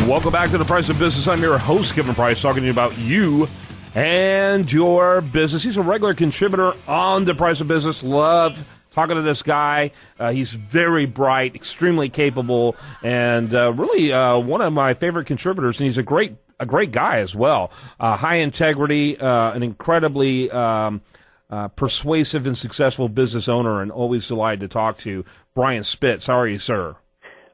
Welcome back to The Price of Business. I'm your host, Kevin Price, talking to you about you and your business. He's a regular contributor on The Price of Business. Love talking to this guy. He's very bright, extremely capable, and really one of my favorite contributors. And he's a great guy as well. High integrity, an incredibly persuasive and successful business owner, and always delighted to talk to Brian Spitz. How are you, sir?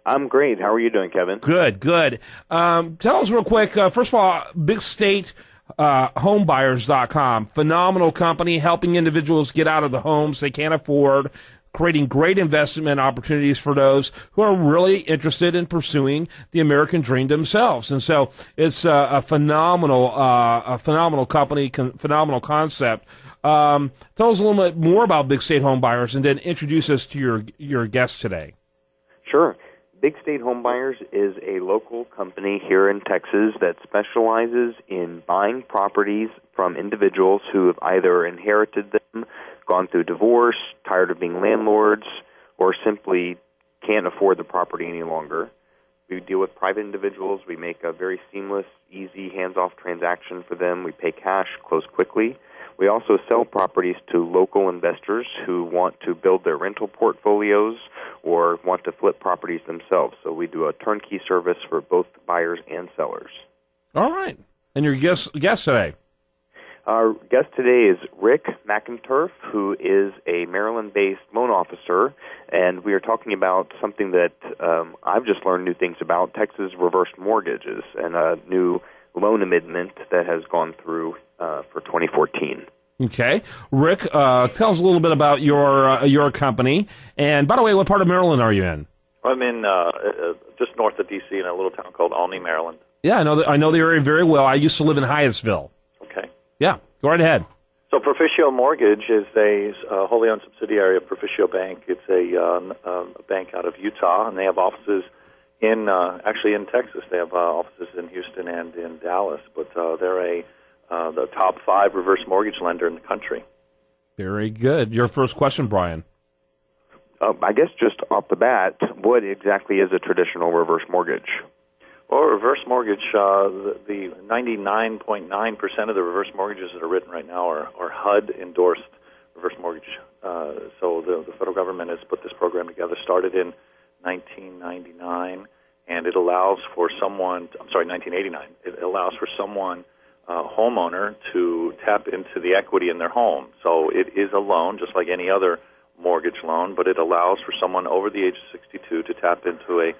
I'm great. How are you doing, Kevin? Good. Tell us real quick, first of all, Big State homebuyers.com, phenomenal company helping individuals get out of the homes they can't afford, creating great investment opportunities for those who are really interested in pursuing the American dream themselves. And so it's a phenomenal company, phenomenal concept. Tell us a little bit more about Big State Homebuyers, and then introduce us to your guest today. Sure. Big State Homebuyers is a local company here in Texas that specializes in buying properties from individuals who have either inherited them, gone through divorce, tired of being landlords, or simply can't afford the property any longer. We deal with private individuals. We make a very seamless, easy, hands-off transaction for them. We pay cash, close quickly. We also sell properties to local investors who want to build their rental portfolios or want to flip properties themselves. So we do a turnkey service for both buyers and sellers. All right. And your guest today? Our guest today is Rick McInturff, who is a Maryland-based loan officer, and we are talking about something that I've just learned new things about, Texas reverse mortgages, and a new loan amendment that has gone through for 2014. Okay. Rick, tell us a little bit about your company. And by the way, what part of Maryland are you in? I'm in just north of D.C. in a little town called Olney, Maryland. Yeah, I know the area very well. I used to live in Hyattsville. Okay. Yeah, go right ahead. So Proficio Mortgage is a wholly owned subsidiary of Proficio Bank. It's a bank out of Utah, and they have offices actually in Texas. They have offices in Houston and in Dallas, but they're the top 5 reverse mortgage lender in the country. Very good. Your first question, Brian. I guess just off the bat, what exactly is a traditional reverse mortgage? Well, reverse mortgage, the 99.9% of the reverse mortgages that are written right now are HUD-endorsed reverse mortgage. So the federal government has put this program together, started in 1999, and it allows for someone, 1989, it allows for someone, homeowner, to tap into the equity in their home. So it is a loan, just like any other mortgage loan, but it allows for someone over the age of 62 to tap into a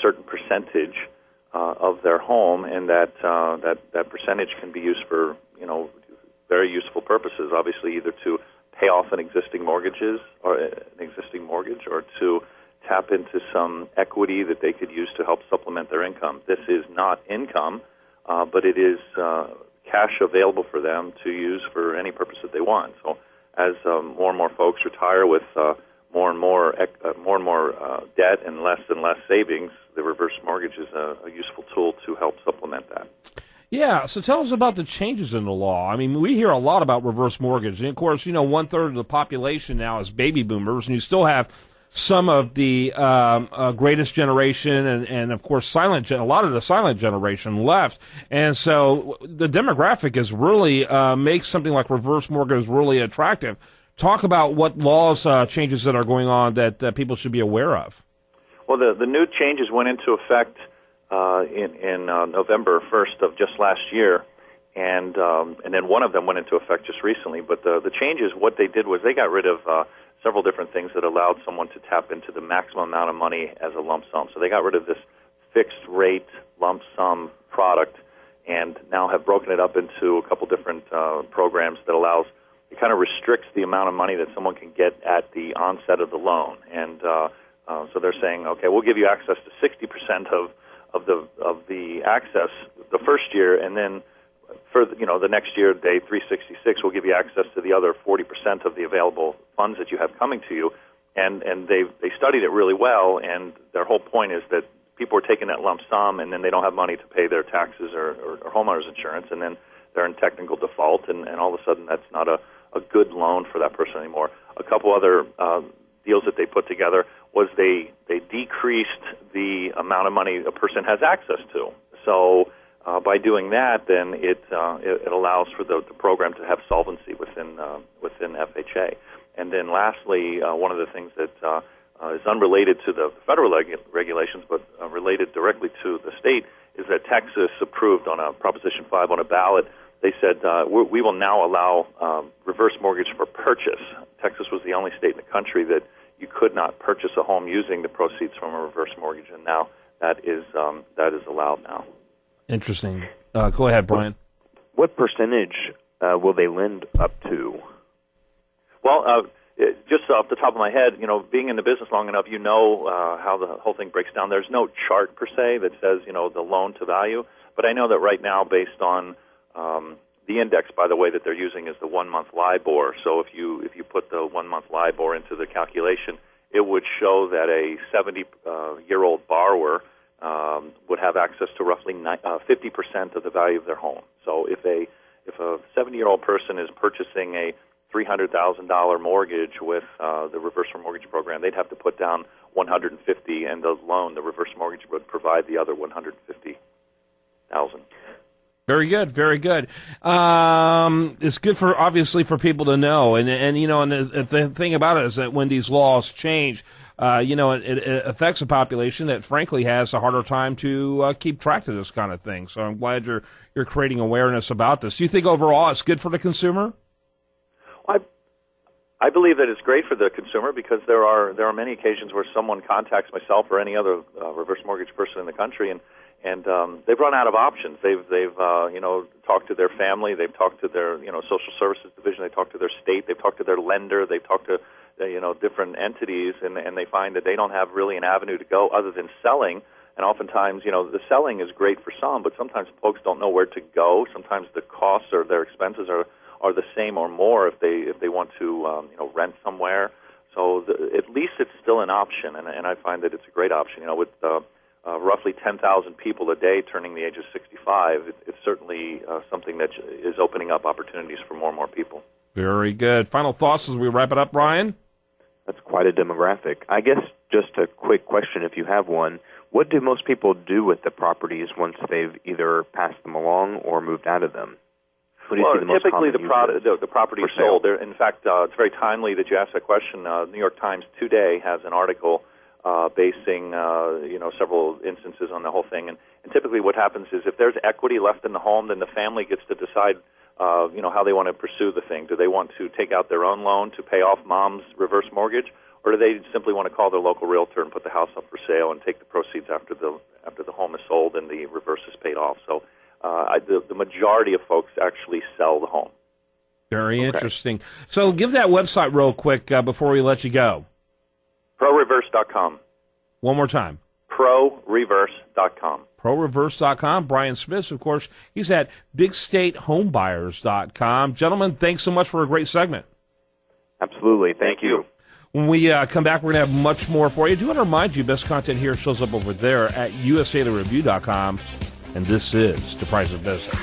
certain percentage of their home, and that percentage can be used for very useful purposes. Obviously, either to pay off an existing mortgage or to tap into some equity that they could use to help supplement their income. This is not income, but it is cash available for them to use for any purpose that they want. So as more and more folks retire with more and more debt and less savings, the reverse mortgage is a useful tool to help supplement that. Yeah, so tell us about the changes in the law. I mean, we hear a lot about reverse mortgage. And, of course, 1/3 of the population now is baby boomers, and you still have some of the greatest generation and, of course, a lot of the silent generation left. And so the demographic is really makes something like reverse mortgage really attractive. Talk about what laws changes that are going on that people should be aware of. Well, the new changes went into effect in November 1st of just last year, and then one of them went into effect just recently. But the changes, what they did was they got rid of several different things that allowed someone to tap into the maximum amount of money as a lump sum. So they got rid of this fixed rate lump sum product, and now have broken it up into a couple different programs that it kind of restricts the amount of money that someone can get at the onset of the loan. And so they're saying, okay, we'll give you access to 60% of the access the first year, and then for the next year, day 366, we'll give you access to the other 40% of the available funds that you have coming to you. And they studied it really well, and their whole point is that people are taking that lump sum, and then they don't have money to pay their taxes or homeowner's insurance, and then they're in technical default, and all of a sudden that's not a good loan for that person anymore. A couple other deals that they put together was they decreased the amount of money a person has access to. so by doing that, then it allows for the program to have solvency within FHA. And then lastly, one of the things that is unrelated to the federal regulations, but related directly to the state, is that Texas approved on a Proposition 5 on a ballot. They said we will now allow reverse mortgage for purchase. Texas was the only state in the country that you could not purchase a home using the proceeds from a reverse mortgage, and now that is allowed now. Interesting. Go ahead, Brian. What percentage will they lend up to? Well, just off the top of my head, being in the business long enough, how the whole thing breaks down. There's no chart per se that says, the loan to value, but I know that right now, based on the index, by the way, that they're using is the 1-month LIBOR. So if you put the 1-month LIBOR into the calculation, it would show that a 70-year-old borrower would have access to roughly 50% of the value of their home. So if a 70-year-old person is purchasing a $300,000 mortgage with the reverse mortgage program, they'd have to put down $150,000, and the reverse mortgage would provide the other $150,000. Very good, very good. It's good obviously for people to know, and the thing about it is that when these laws change, it affects a population that frankly has a harder time to keep track of this kind of thing. So I'm glad you're creating awareness about this. Do you think overall it's good for the consumer? I believe that it's great for the consumer because there are many occasions where someone contacts myself or any other reverse mortgage person in the country, and they've run out of options. They've talked to their family, they've talked to their social services division, they talked to their state, they've talked to their lender, they've talked to different entities, and they find that they don't have really an avenue to go other than selling. And oftentimes, the selling is great for some, but sometimes folks don't know where to go. Sometimes the costs or their expenses are the same or more if they want to rent somewhere. So at least it's still an option, and I find that it's a great option. With roughly 10,000 people a day turning the age of 65, it's certainly something that is opening up opportunities for more and more people. Very good. Final thoughts as we wrap it up, Brian? That's quite a demographic. I guess just a quick question, if you have one. What do most people do with the properties once they've either passed them along or moved out of them? Typically the property is sold. In fact, it's very timely that you asked that question. New York Times today has an article basing several instances on the whole thing. And typically what happens is if there's equity left in the home, then the family gets to decide how they want to pursue the thing. Do they want to take out their own loan to pay off mom's reverse mortgage, or do they simply want to call their local realtor and put the house up for sale and take the proceeds after the home is sold and the reverse is paid off? So the majority of folks actually sell the home. Very interesting. So give that website real quick before we let you go. ProReverse.com. One more time. ProReverse.com. ProReverse.com. Brian Spitz, of course, he's at BigStateHomebuyers.com. Gentlemen, thanks so much for a great segment. Absolutely. Thank you. When we come back, we're going to have much more for you. I do want to remind you, best content here shows up over there at USDailyReview.com. And this is The Price of Business.